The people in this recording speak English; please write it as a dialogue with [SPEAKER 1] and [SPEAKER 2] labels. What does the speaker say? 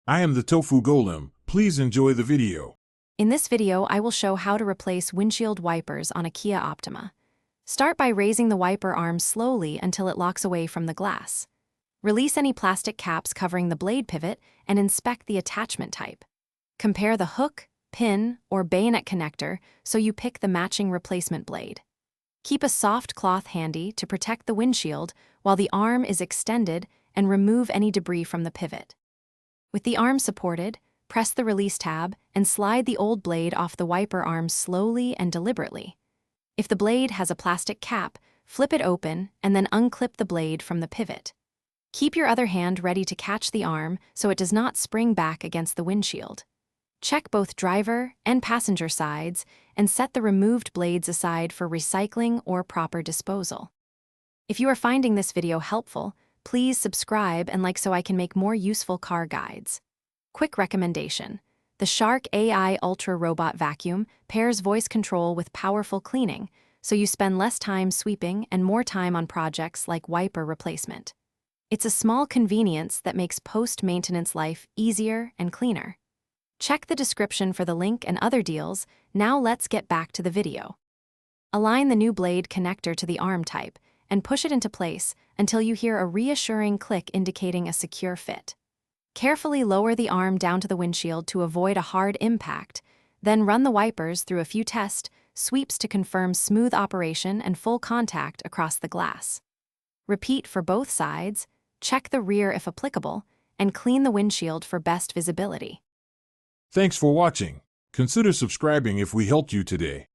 [SPEAKER 1] I am the Tofu Golem. Please enjoy the video.
[SPEAKER 2] In this video, I will show how to replace windshield wipers on a Kia Optima. Start by raising the wiper arm slowly until it locks away from the glass. Release any plastic caps covering the blade pivot and inspect the attachment type. Compare the hook, pin, or bayonet connector so you pick the matching replacement blade. Keep a soft cloth handy to protect the windshield while the arm is extended and remove any debris from the pivot. With the arm supported, press the release tab and slide the old blade off the wiper arm slowly and deliberately. If the blade has a plastic cap, flip it open and then unclip the blade from the pivot. Keep your other hand ready to catch the arm so it does not spring back against the windshield. Check both driver and passenger sides and set the removed blades aside for recycling or proper disposal. If you are finding this video helpful, please subscribe and like so I can make more useful car guides. Quick recommendation: the Shark AI Ultra Robot Vacuum pairs voice control with powerful cleaning, so you spend less time sweeping and more time on projects like wiper replacement. It's a small convenience that makes post-maintenance life easier and cleaner. Check the description for the link and other deals. Now let's get back to the video. Align the new blade connector to the arm type and push it into place until you hear a reassuring click indicating a secure fit. Carefully lower the arm down to the windshield to avoid a hard impact, then run the wipers through a few test sweeps to confirm smooth operation and full contact across the glass. Repeat for both sides, check the rear if applicable, and clean the windshield for best visibility.
[SPEAKER 1] Thanks for watching. Consider subscribing if we helped you today.